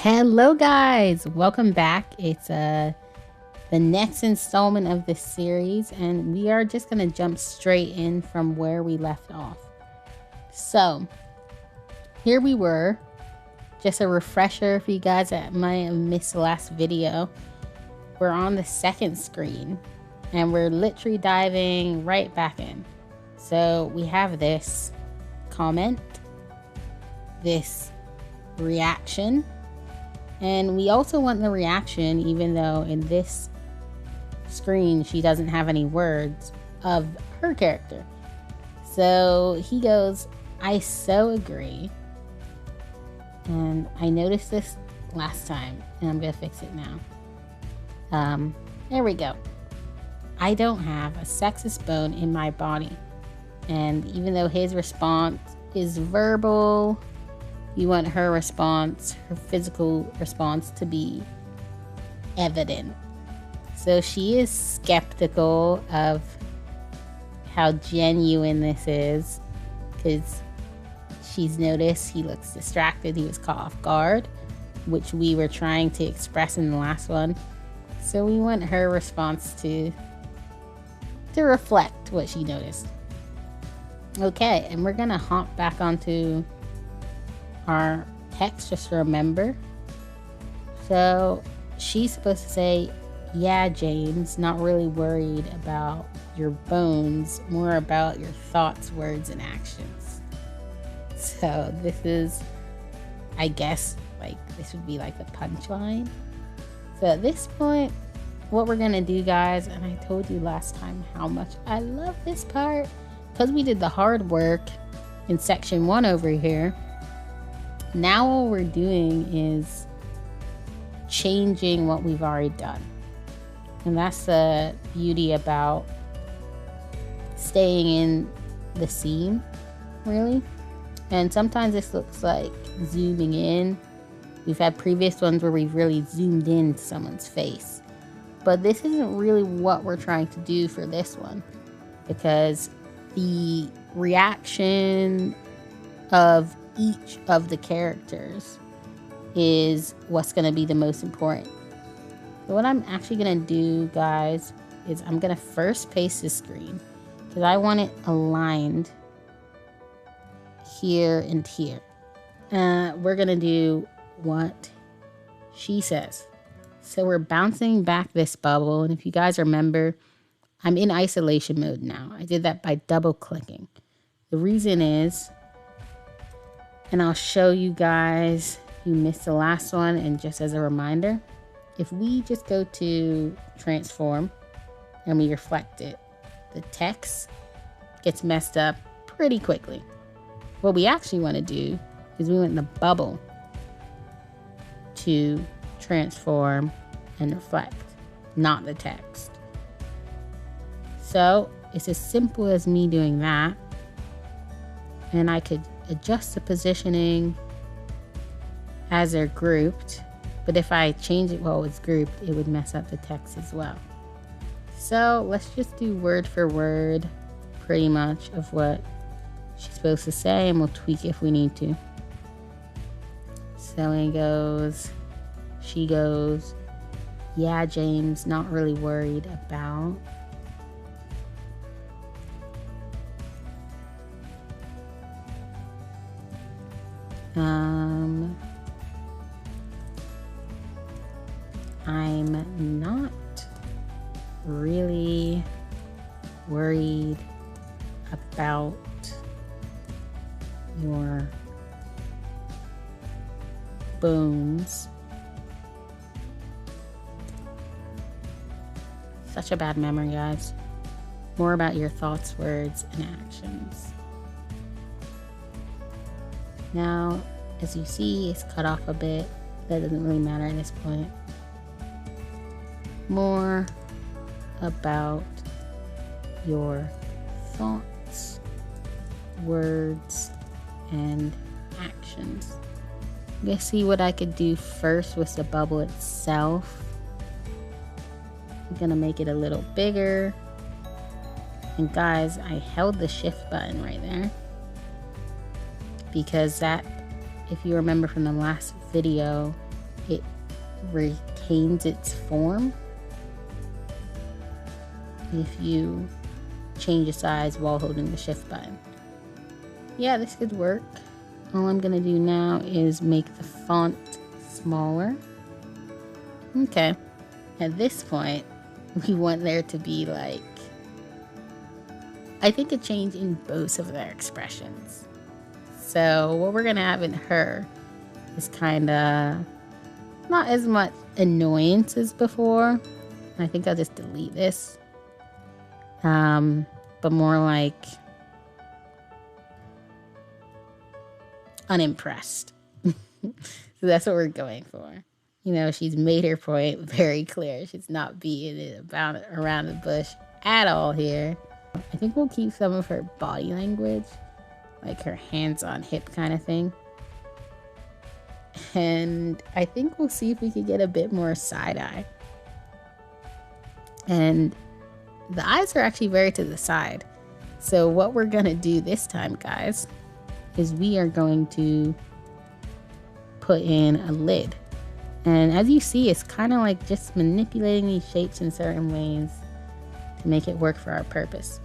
Hello guys, welcome back. It's the next installment of this series, and we are just gonna jump straight in from where we left off. So here we were. Just a refresher if you guys that might have missed the last video. We're on the second screen and we're literally diving right back in. So we have this comment, this reaction, and we also want the reaction, even though in this screen she doesn't have any words, of her character. So he goes, "I so agree. And I noticed this last time, and I'm gonna fix it now." There we go. "I don't have a sexist bone in my body." And even though his response is verbal, you want her response, her physical response, to be evident. So she is skeptical of how genuine this is, because she's noticed he looks distracted. He was caught off guard, which we were trying to express in the last one. So we want her response to reflect what she noticed. Okay, and we're gonna hop back onto our text just to remember. So she's supposed to say, "Yeah, James, not really worried about your bones, more about your thoughts, words, and actions." So this is, I guess, like, this would be like the punchline. So at this point, what we're gonna do, guys, and I told you last time how much I love this part, because we did the hard work in section 1 over here. Now all we're doing is changing what we've already done. And that's the beauty about staying in the scene, really. And sometimes this looks like zooming in. We've had previous ones where we've really zoomed in to someone's face. But this isn't really what we're trying to do for this one, because the reaction of each of the characters is what's going to be the most important. So what I'm actually going to do, guys, is I'm going to first paste this screen, because I want it aligned here and here. We're going to do what she says. So we're bouncing back this bubble, and if you guys remember, I'm in isolation mode now. I did that by double clicking. The reason is, and I'll show you guys who missed the last one, and just as a reminder, if we just go to transform and we reflect it, the text gets messed up pretty quickly. What we actually want to do is we want the bubble to transform and reflect, not the text. So it's as simple as me doing that, and I could adjust the positioning as they're grouped, but if I change it while it's grouped, it would mess up the text as well. So let's just do word for word pretty much of what she's supposed to say, and we'll tweak if we need to. So it goes, she goes, "Yeah, James, not really worried about." I'm not really worried about your bones. Such a bad memory, guys. More about your thoughts, words, and actions. Now, as you see, it's cut off a bit. That doesn't really matter at this point. More about your thoughts, words, and actions. Let's see what I could do first with the bubble itself. I'm gonna make it a little bigger. And guys, I held the shift button right there, because that, if you remember from the last video, retains its form if you change the size while holding the shift button. Yeah, this could work. All I'm gonna do now is make the font smaller. Okay, at this point, we want there to be like, I think a change in both of their expressions. So what we're gonna have in her is kind of not as much annoyance as before. I think I'll just delete this. But more like unimpressed. So that's what we're going for. You know, she's made her point very clear. She's not beating it around the bush at all here. I think we'll keep some of her body language, like her hands on hip kind of thing. And I think we'll see if we could get a bit more side eye. And the eyes are actually very to the side. So what we're gonna do this time, guys, is we are going to put in a lid. And as you see, it's kind of like just manipulating these shapes in certain ways to make it work for our purpose.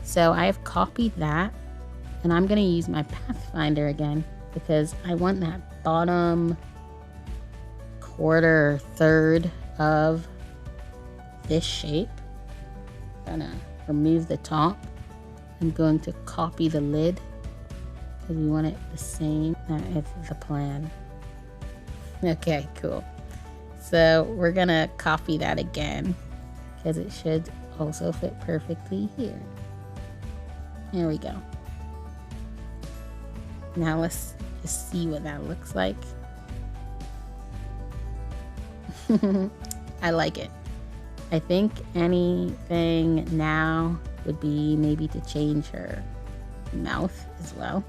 So I have copied that, and I'm gonna use my Pathfinder again because I want that bottom quarter or third of this shape. I'm gonna remove the top. I'm going to copy the lid because we want it the same. That is the plan. Okay, cool. So we're gonna copy that again because it should also fit perfectly here. There we go. Now let's just see what that looks like. I like it. I think anything now would be maybe to change her mouth as well.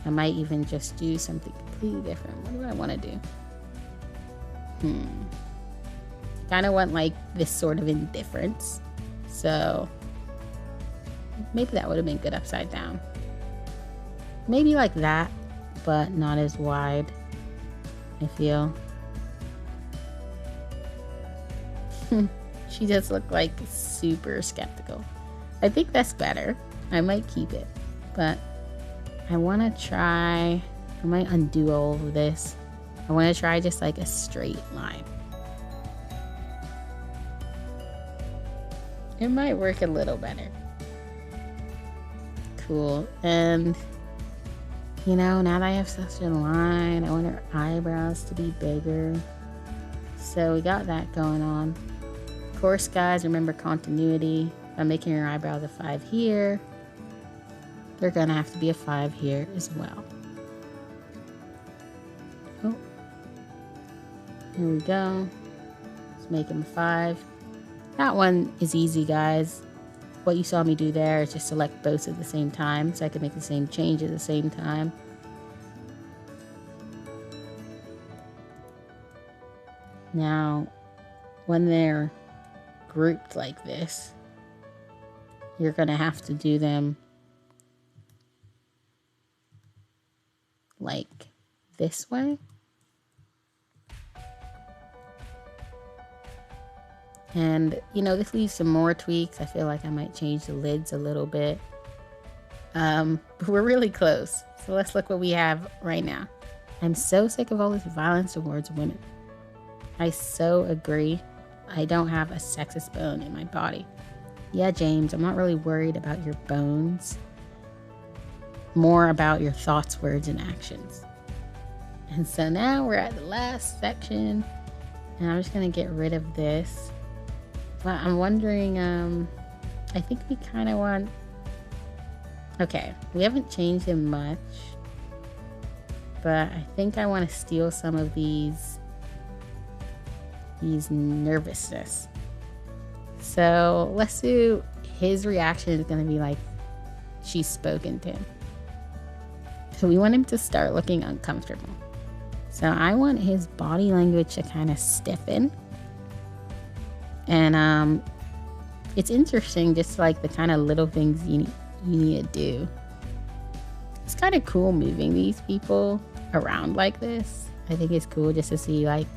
I might even just do something completely different. What do I want to do? Kind of want like this sort of indifference. So maybe that would have been good upside down. Maybe like that, but not as wide, I feel. She just looked like super skeptical. I think that's better. I might keep it, but I want to try, I might undo all of this. I want to try just like a straight line. It might work a little better. Cool. And you know, now that I have such a line, I want her eyebrows to be bigger. So we got that going on. Of course, guys, remember continuity. If I'm making her eyebrows a 5 here, they're gonna have to be a 5 here as well. Oh, here we go. Let's make him a 5. That one is easy, guys. What you saw me do there is just select both at the same time so I can make the same change at the same time. Now, when they're grouped like this, you're gonna have to do them like this way. And, you know, this leaves some more tweaks. I feel like I might change the lids a little bit. But we're really close. So let's look what we have right now. I'm so sick of all this violence towards women. I so agree. I don't have a sexist bone in my body. Yeah, James, I'm not really worried about your bones. More about your thoughts, words, and actions. And so now we're at the last section. And I'm just going to get rid of this. But I'm wondering, I think we kind of want... Okay, we haven't changed him much. But I think I want to steal some of these nervousness. So let's do his reaction is going to be like she's spoken to him. So we want him to start looking uncomfortable. So I want his body language to kind of stiffen. And it's interesting, just like the kind of little things you need to do. It's kind of cool moving these people around like this. I think it's cool just to see like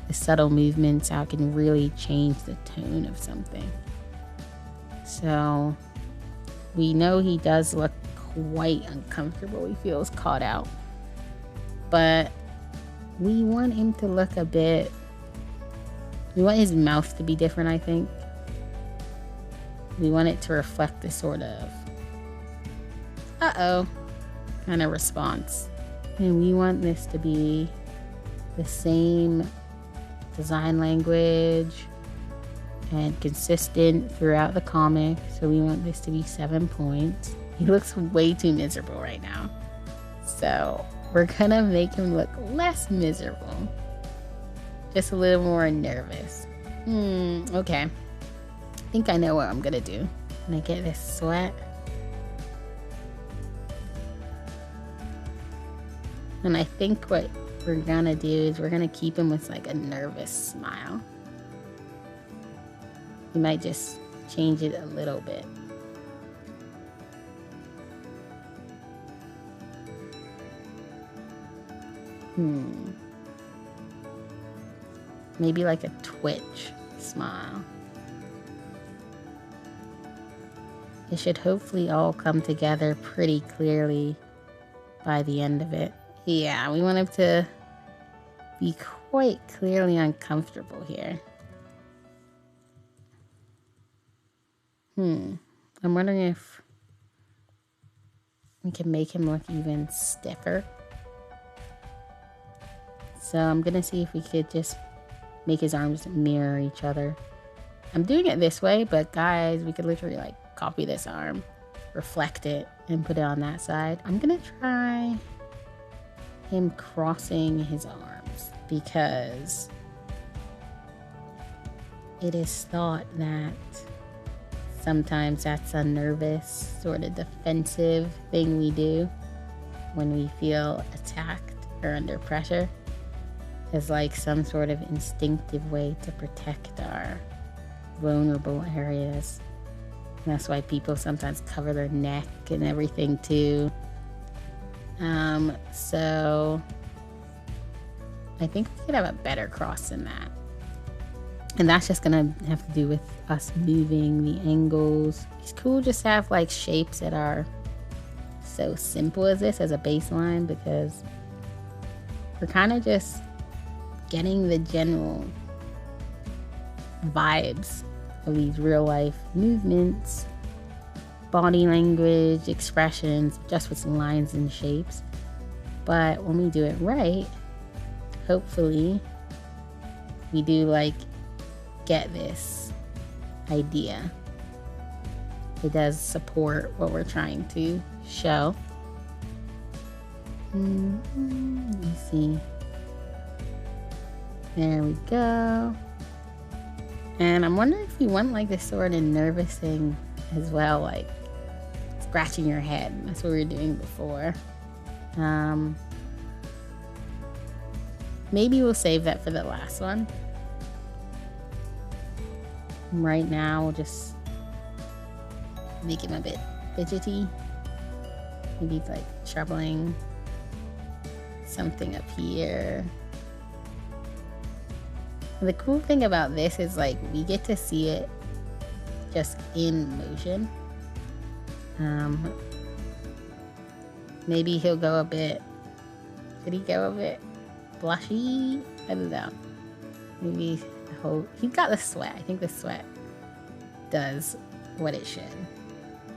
the subtle movements, how it can really change the tone of something. So we know he does look quite uncomfortable. He feels caught out. But we want him to look we want his mouth to be different, I think. We want it to reflect the sort of uh-oh kind of response. And we want this to be the same design language and consistent throughout the comic. So we want this to be 7 points. He looks way too miserable right now. So we're gonna make him look less miserable. Just a little more nervous. Okay. I think I know what I'm gonna do. I'm gonna get this sweat. And I think what we're gonna do is we're gonna keep him with like a nervous smile. We might just change it a little bit. Maybe like a twitch smile. It should hopefully all come together pretty clearly by the end of it. Yeah, we want him to be quite clearly uncomfortable here. I'm wondering if we can make him look even stiffer. So I'm gonna see if we could just make his arms mirror each other. I'm doing it this way, but guys, we could literally like copy this arm, reflect it, and put it on that side. I'm gonna try him crossing his arms because it is thought that sometimes that's a nervous, sort of defensive thing we do when we feel attacked or under pressure. Is like some sort of instinctive way to protect our vulnerable areas. And that's why people sometimes cover their neck and everything too. So I think we could have a better cross than that. And that's just gonna have to do with us moving the angles. It's cool just to have like shapes that are so simple as this as a baseline, because we're kind of just getting the general vibes of these real life movements, body language, expressions, just with some lines and shapes. But when we do it right, hopefully we do like get this idea. It does support what we're trying to show. Let me see. There we go. And I'm wondering if you want like this sort of nervous thing as well, like scratching your head. That's what we were doing before. Maybe we'll save that for the last one. Right now, we'll just make him a bit fidgety. Maybe it's like troubling something up here. The cool thing about this is like we get to see it just in motion. Maybe he'll go a bit, could he go a bit blushy? I don't know. Maybe he's got the sweat. I think the sweat does what it should.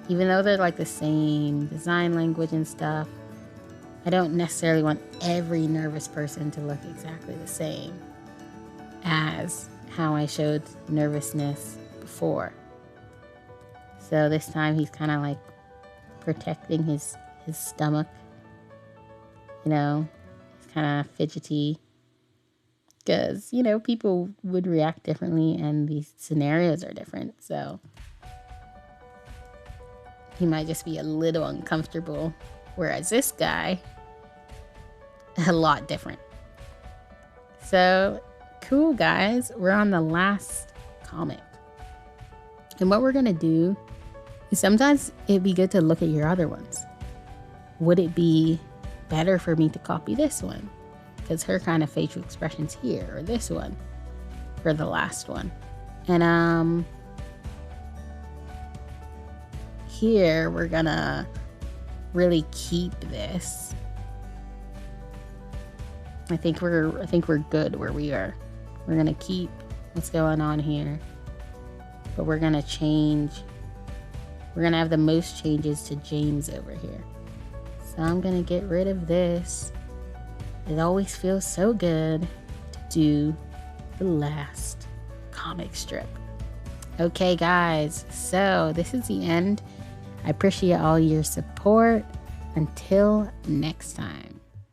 Even though they're like the same design language and stuff, I don't necessarily want every nervous person to look exactly the same as how I showed nervousness before. So this time he's kind of like protecting his stomach. You know, he's kind of fidgety because, you know, people would react differently and these scenarios are different. So he might just be a little uncomfortable, whereas this guy, a lot different. So cool, guys, we're on the last comic. And what we're gonna do is sometimes it'd be good to look at your other ones. Would it be better for me to copy this one? because her kind of facial expression's here, or this one for the last one. And here we're gonna really keep this. I think we're good where we are. We're gonna keep what's going on here, but we're gonna change. We're gonna have the most changes to James over here. So I'm gonna get rid of this. It always feels so good to do the last comic strip. Okay, guys, so this is the end. I appreciate all your support. Until next time.